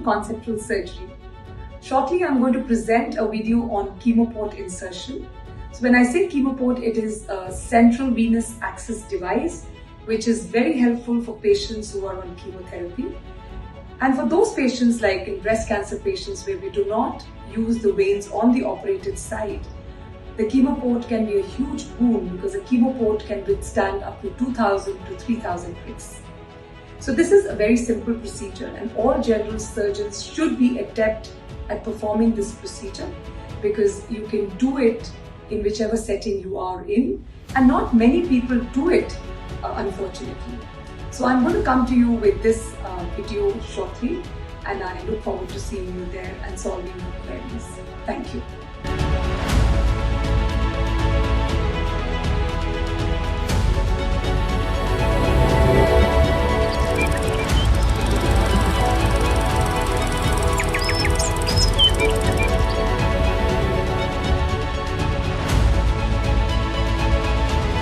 Conceptual surgery. Shortly, I'm going to present a video on chemo port insertion. So when I say chemo port, it is a central venous access device which is very helpful for patients who are on chemotherapy. And for those patients, like in breast cancer patients where we do not use the veins on the operated side, the chemo port can be a huge boon because a chemo port can withstand up to 2,000 to 3,000 pricks. So this is a very simple procedure and all general surgeons should be adept at performing this procedure because you can do it in whichever setting you are in, and not many people do it, unfortunately. So I'm going to come to you with this video shortly, and I look forward to seeing you there and solving your queries. Thank you.